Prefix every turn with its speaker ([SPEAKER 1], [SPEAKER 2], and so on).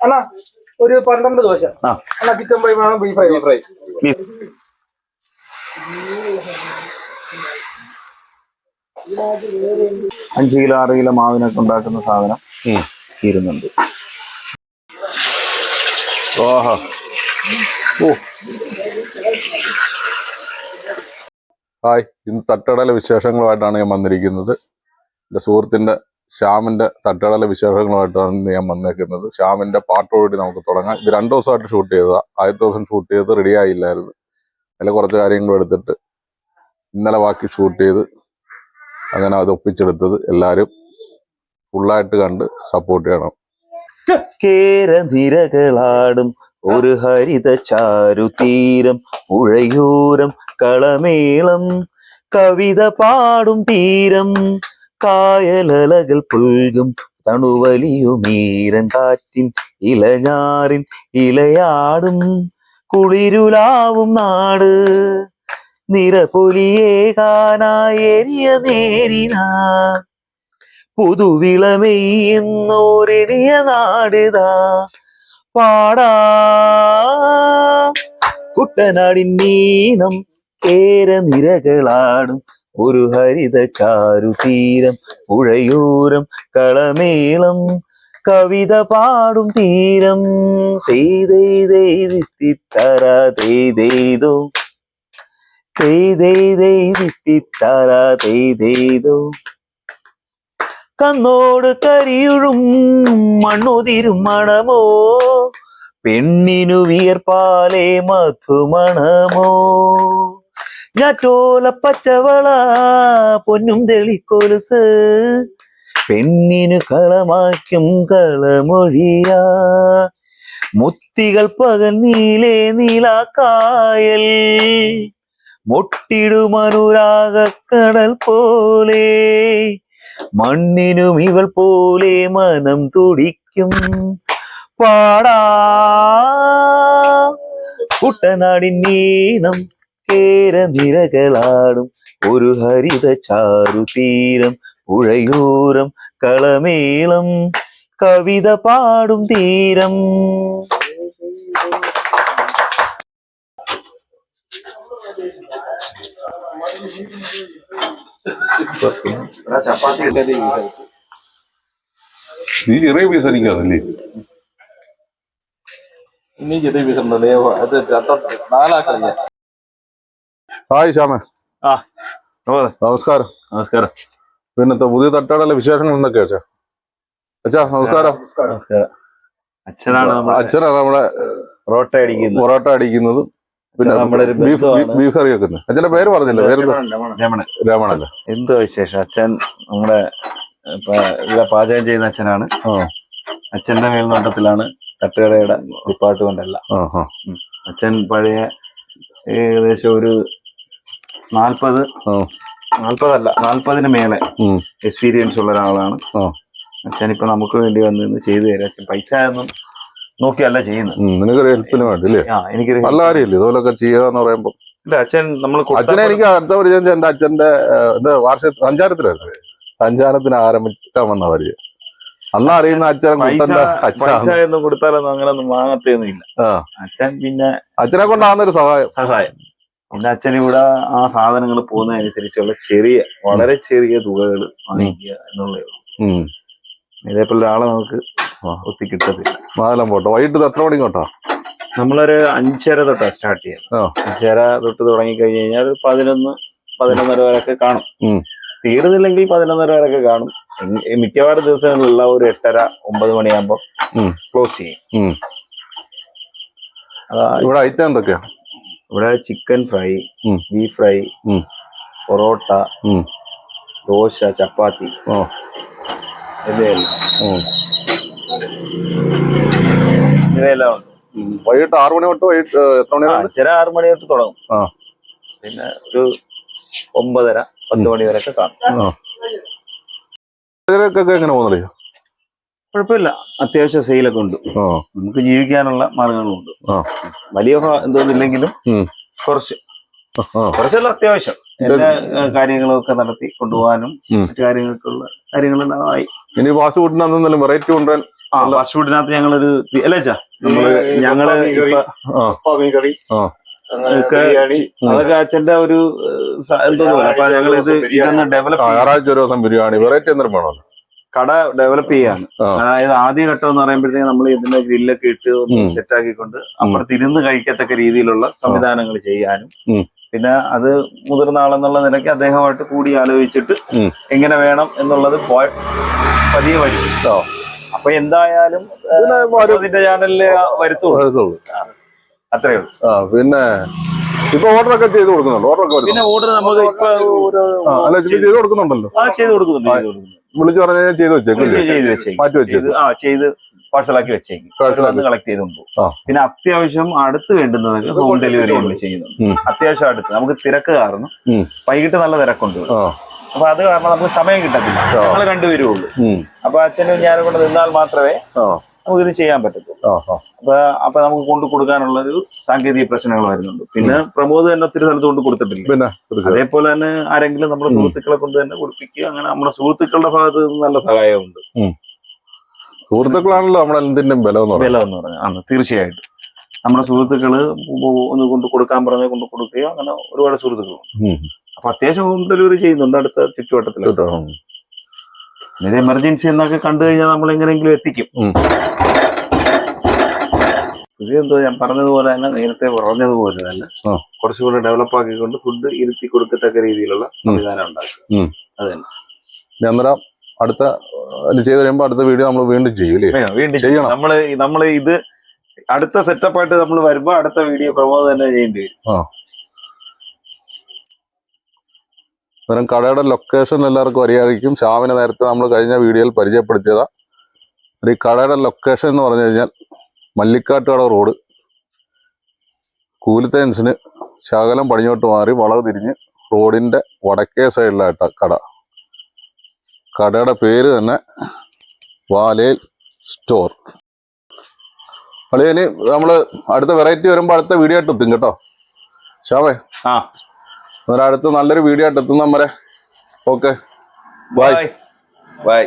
[SPEAKER 1] അണ്ണാ ഒരു 12 ദോശ. അണ്ണാ chicken fry വേണം, beef fry.
[SPEAKER 2] 5 kilo 6 kilo മാവിനൊക്കെ ഉണ്ടാക്കുന്ന സാധനം തീരുന്നുണ്ട്.
[SPEAKER 3] ഓഹോ ഓ ഹായ്, ഇന്ന് തട്ടുകടയിലെ വിശേഷങ്ങളുമായിട്ടാണ് ഞാൻ വന്നിരിക്കുന്നത്. എൻ്റെ സുഹൃത്തിൻ്റെ ശ്യാമിൻ്റെ തട്ടുകടയിലെ വിശേഷങ്ങളുമായിട്ടാണ് ഞാൻ വന്നേക്കുന്നത്. ശ്യാമിൻ്റെ പാട്ടോടി നമുക്ക് തുടങ്ങാം. ഇത് 2 ദിവസമായിട്ട് ഷൂട്ട് ചെയ്തതാണ്. ആദ്യത്തെ ദിവസം ഷൂട്ട് ചെയ്ത് റെഡി ആയില്ലായിരുന്നു. അതിൽ കുറച്ച് കാര്യങ്ങൾ എടുത്തിട്ട് ഇന്നലെ ബാക്കി ഷൂട്ട് ചെയ്ത് അങ്ങനെ അത് ഒപ്പിച്ചെടുത്തത്. എല്ലാവരും ഫുള്ളായിട്ട് കണ്ട് സപ്പോർട്ട് ചെയ്യണം.
[SPEAKER 2] കേരനിരകളാടും ഒരു ഹരിത ചാരുതീരം, പുഴയൂരം കളമേളം കവിത പാടും തീരം, കായലലകൾ പുൽകും തണുവലിയുമീരൻ കാറ്റിൻ ഇലഞ്ഞാറിൻ ഇലയാടും കുളിരുലാവും നാട്, നിറപൊലിയേകാനായി എരിയ നേരിനാ പുതുവിളമെയ്യുന്നോരെളിയ നാടിതാ പാടാ കുട്ടനാടിൻ നീനം, കേരനിരകളാടും ഒരു ഹരിത ചാരുതീരം, പുഴയൂരം കളമേളം കവിത പാടും തീരം, തെയ്തെയ്തെയ്തിത്തിത്തരാ തെയ്തെയ്തോ തെയ്തെയ്തെയ്തിത്തിത്തരാ തെയ്തെയ്തോ, കന്നോട് കരിയുഴും മണ്ണുതിരും മണമോ, പെണ്ണിനു വിയർപ്പാലേ മധുമണമോ, ഞാറ്റോല പച്ചവള പൊന്നും തെളിക്കൊലുസ്, പെണ്ണിനു കളമാക്കും കളമൊഴിയാ, മുത്തികൾ പകൽ നീലേ നീലാക്കായൽ, മൊട്ടിടുമനുരാഗക്കടൽ പോലെ, മണ്ണിനും ഇവൾ പോലെ മനം തുടിക്കും പാടാ കുട്ടനാടിൻ നീണം, കേരനിരകളാടും ഒരു ഹരിത ചാരുതീരം, പുഴയൂരം കളമേളം കവിത പാടും തീരം.
[SPEAKER 3] നീ ചെറിയ പീസ് അടിക്കാതല്ലേ? ഹായ് ശ്യാമേ. നമസ്കാരം.
[SPEAKER 2] നമസ്കാരം.
[SPEAKER 3] പിന്നത്തെ പുതിയ തട്ടുകടയിലെ വിശേഷങ്ങൾ എന്തൊക്കെയാ അച്ഛാ? അച്ഛാ നമസ്കാരം.
[SPEAKER 2] അച്ഛനാണ്
[SPEAKER 3] നമ്മുടെ പൊറോട്ട അടിക്കുന്നതും പിന്നെ ബീഫ് കറി വെക്കുന്നത്. അച്ഛന്റെ പേര് പറഞ്ഞില്ല? പേര് രമണല്ല.
[SPEAKER 2] എന്തോ വിശേഷം? അച്ഛൻ നമ്മുടെ ഇവിടെ പാചകം ചെയ്യുന്ന അച്ഛനാണ്. അച്ഛന്റെ മേൽനോട്ടത്തിലാണ് തട്ടുകടയുടെ ഡിപ്പാർട്ട്മെന്റ് എല്ലാം. അച്ഛൻ പഴയ ഏകദേശം ഒരു 40 മേലെ എക്സ്പീരിയൻസ് ഉള്ള ഒരാളാണ്. അച്ഛൻ ഇപ്പൊ നമുക്ക് വേണ്ടി വന്ന് ചെയ്തു തരാം. അച്ഛൻ പൈസ ഒന്നും നോക്കിയല്ല ചെയ്യുന്നത്.
[SPEAKER 3] നിനക്കൊരു ഹെൽപ്പിന് വേണ്ടില്ലേ?
[SPEAKER 2] എനിക്കൊരു
[SPEAKER 3] നല്ല കാര്യമില്ല ഇതുപോലൊക്കെ ചെയ്യാന്ന് പറയുമ്പോ.
[SPEAKER 2] അച്ഛൻ നമ്മൾ
[SPEAKER 3] അച്ഛനെ എനിക്ക് അടുത്ത പരിചയം എന്റെ അച്ഛന്റെ വാർഷിക സഞ്ചാരത്തിലായിരുന്നു. സഞ്ചാരത്തിന് ആരംഭിക്കാൻ വന്ന പരിചയം. അന്ന് അറിയുന്ന അച്ഛൻ
[SPEAKER 2] പൈസ ഒന്നും കൊടുത്താലൊന്നും അങ്ങനെ ഒന്നും വാങ്ങത്തൊന്നും ഇല്ല. അച്ഛൻ പിന്നെ
[SPEAKER 3] അച്ഛനെ കൊണ്ടാകുന്നൊരു സഹായം.
[SPEAKER 2] പിന്നെ അച്ഛൻ ഇവിടെ ആ സാധനങ്ങൾ പോകുന്നതനുസരിച്ചുള്ള വളരെ ചെറിയ തുകകൾ വാങ്ങിക്കുക എന്നുള്ളേ ഉള്ളൂ. ഇതേപോലെ ഒരാളെ നമുക്ക് ഒത്തി കിട്ടത്തില്ല.
[SPEAKER 3] നാലം പോട്ടെ. വൈകിട്ട് എത്ര മണിക്ക് തൊട്ടാ?
[SPEAKER 2] നമ്മളൊരു 5:30 തൊട്ടാ സ്റ്റാർട്ട് ചെയ്യാം. 5:30 തൊട്ട് തുടങ്ങി കഴിഞ്ഞ് കഴിഞ്ഞാൽ 11-11:30 വരെയൊക്കെ കാണും. തീർന്നില്ലെങ്കിൽ 11:30 വരെയൊക്കെ കാണും. മിക്കവാറും ദിവസങ്ങളിലുള്ള ഒരു 8:30-9 മണിയാകുമ്പോ ക്ലോസ് ചെയ്യും.
[SPEAKER 3] ഇവിടെ ഐറ്റം എന്തൊക്കെയാ?
[SPEAKER 2] ഇവിടെ chicken fry, beef fry, parotta, dosa, chapati ഇവയെല്ലാം ഉണ്ട്.
[SPEAKER 3] വൈകിട്ട് 6 മണി തൊട്ട് വൈകിട്ട് എത്ര മണി?
[SPEAKER 2] 6 മണി തൊട്ട് തുടങ്ങും. പിന്നെ ഒരു 9:30-10 മണി വരെയൊക്കെ കാണും.
[SPEAKER 3] എങ്ങനെ പോകുന്നില്ല?
[SPEAKER 2] കുഴപ്പമില്ല, അത്യാവശ്യം സെയിലൊക്കെ ഉണ്ട്. നമുക്ക് ജീവിക്കാനുള്ള മാർഗങ്ങളുണ്ട്. വലിയ എന്തോന്നില്ലെങ്കിലും കുറച്ചെല്ലാം അത്യാവശ്യം എല്ലാ കാര്യങ്ങളൊക്കെ നടത്തി കൊണ്ടുപോകാനും മറ്റു കാര്യങ്ങൾക്കുള്ള കാര്യങ്ങളെല്ലാം ആയി.
[SPEAKER 3] ഇനി ഫാസ്റ്റ് ഫുഡിനകത്ത് വെറൈറ്റി കൊണ്ടുവരാൻ
[SPEAKER 2] ഫാസ്റ്റ് ഫുഡിനകത്ത് ഞങ്ങളൊരു അല്ലേച്ചാ ഞങ്ങള് അതൊക്കെ അച്ഛന്റെ ഒരു എന്തോ അപ്പൊ ഞങ്ങൾ ഇതൊന്ന് ഡെവലപ്പ്
[SPEAKER 3] ഞായറാഴ്ച ഒരു ദിവസം ബിരിയാണി വെറൈറ്റി എന്തെങ്കിലും വേണമല്ലോ.
[SPEAKER 2] കട ഡെവലപ്പ് ചെയ്യാണ്. അതായത് ആദ്യ ഘട്ടം എന്ന് പറയുമ്പോഴത്തേക്ക് നമ്മൾ ഇതിന്റെ ഗ്രില്ലൊക്കെ ഇട്ട് സെറ്റ് ആക്കിക്കൊണ്ട് അപ്പുറത്ത് ഇരുന്ന് കഴിക്കത്തക്ക രീതിയിലുള്ള സംവിധാനങ്ങൾ ചെയ്യാനും പിന്നെ അത് മുതിർന്ന ആളെന്നുള്ള നിലയ്ക്ക് അദ്ദേഹമായിട്ട് കൂടി ആലോചിച്ചിട്ട് എങ്ങനെ വേണം എന്നുള്ളത് പതിയെ വരും. അപ്പൊ എന്തായാലും അതിന്റെ ചാനലില് വരുത്തുള്ളൂ. അത്രേ ഉള്ളൂ.
[SPEAKER 3] പിന്നെ ഇപ്പൊ ഓർഡർ ഒക്കെ ചെയ്ത് കൊടുക്കുന്നുണ്ടോ?
[SPEAKER 2] പിന്നെ ഓർഡർ നമുക്ക് ഇപ്പൊ
[SPEAKER 3] ചെയ്ത് കൊടുക്കുന്നുണ്ടല്ലോ.
[SPEAKER 2] ചെയ്ത് കൊടുക്കുന്നുണ്ട്.
[SPEAKER 3] വിളിച്ചു പറഞ്ഞാൽ ചെയ്ത് വെച്ചേക്കും, മാറ്റി വെച്ചേക്കും,
[SPEAKER 2] ചെയ്ത് പാഴ്സലാക്കി വെച്ചേക്കും, കളക്ട് ചെയ്തുകൊണ്ട്. പിന്നെ അത്യാവശ്യം അടുത്ത് വേണ്ടുന്നതൊക്കെ ഹോം ഡെലിവറി നമ്മൾ ചെയ്യുന്നുണ്ട്. അത്യാവശ്യം അടുത്ത് നമുക്ക് തിരക്ക് കാരണം വൈകിട്ട് നല്ല തിരക്കുണ്ട്. അപ്പൊ അത് കാരണം നമുക്ക് സമയം കിട്ടത്തില്ല. ഞങ്ങൾ രണ്ടുപേരും ഉള്ളൂ. അപ്പൊ അച്ഛനും ഞാനും കൂടെ നിന്നാൽ മാത്രമേ നമുക്കിത് ചെയ്യാൻ പറ്റത്തുള്ളൂ. അപ്പൊ നമുക്ക് കൊണ്ടു കൊടുക്കാനുള്ള ഒരു സാങ്കേതിക പ്രശ്നങ്ങൾ വരുന്നുണ്ട്. പിന്നെ പ്രമോദ് തന്നെ ഒത്തിരി സ്ഥലത്ത് കൊണ്ട് കൊടുത്തിട്ടില്ല. അതേപോലെ തന്നെ ആരെങ്കിലും നമ്മുടെ സുഹൃത്തുക്കളെ കൊണ്ട് തന്നെ കൊടുപ്പിക്കുക. അങ്ങനെ നമ്മുടെ സുഹൃത്തുക്കളുടെ ഭാഗത്ത് നിന്ന് നല്ല സഹായമുണ്ട്.
[SPEAKER 3] സുഹൃത്തുക്കളാണല്ലോ നമ്മുടെ എന്തിന്റെയും ബലം
[SPEAKER 2] എന്ന് പറഞ്ഞാൽ തീർച്ചയായിട്ടും നമ്മുടെ സുഹൃത്തുക്കള് ഒന്ന് കൊണ്ട് കൊടുക്കാൻ പറഞ്ഞാൽ കൊണ്ട് കൊടുക്കുകയോ അങ്ങനെ ഒരുപാട് സുഹൃത്തുക്കളുണ്ട്. അപ്പൊ അത്യാവശ്യം ഹോം ഡെലിവറി ചെയ്യുന്നുണ്ട് അടുത്ത ചുറ്റുവട്ടത്തിൽ. എമർജൻസി എന്നൊക്കെ കണ്ടു കഴിഞ്ഞാൽ നമ്മൾ എങ്ങനെയെങ്കിലും എത്തിക്കും. ഇതെന്തോ ഞാൻ പറഞ്ഞതുപോലെ തന്നെ നേരത്തെ പറഞ്ഞതുപോലെ തന്നെ കുറച്ചുകൂടെ ഡെവലപ്പ് ആക്കിക്കൊണ്ട് ഫുഡ് ഇരുത്തി കൊടുക്കത്തക്ക രീതിയിലുള്ള സംവിധാനം ഉണ്ടാക്കുക. അത് തന്നെ.
[SPEAKER 3] അന്നേരം അടുത്ത ചെയ്ത് കഴിയുമ്പോ അടുത്ത വീഡിയോ നമ്മൾ വീണ്ടും ചെയ്യും.
[SPEAKER 2] നമ്മള് ഇത് അടുത്ത സെറ്റപ്പായിട്ട് നമ്മൾ വരുമ്പോ അടുത്ത വീഡിയോ പ്രമോദ് തന്നെ ചെയ്യേണ്ടി വരും.
[SPEAKER 3] അന്നേരം കടയുടെ ലൊക്കേഷൻ എല്ലാവർക്കും അറിയാമായിരിക്കും. ശ്യാമിനെ നേരത്തെ നമ്മൾ കഴിഞ്ഞ വീഡിയോയിൽ പരിചയപ്പെടുത്തിയതാ. ഈ കടയുടെ ലൊക്കേഷൻ എന്ന് പറഞ്ഞു കഴിഞ്ഞാൽ മല്ലിക്കാട്ടുകട റോഡ്, കൂലിത്തേൻസിന് ശകലം പടിഞ്ഞോട്ട് മാറി വളവ് തിരിഞ്ഞ് റോഡിന്റെ വടക്കേ സൈഡിലായിട്ടാണ് കട. കടയുടെ പേര് തന്നെ വാലേൽ സ്റ്റോർ. അളിയന് നമ്മള് അടുത്ത വെറൈറ്റി വരുമ്പോ അടുത്ത വീഡിയോ ആയിട്ട് എത്തും കേട്ടോ ശ്യാമേ. അന്നേരം അടുത്ത് നല്ലൊരു വീഡിയോ ആയിട്ട് എത്തുന്ന വരെ ഓക്കെ, ബൈ.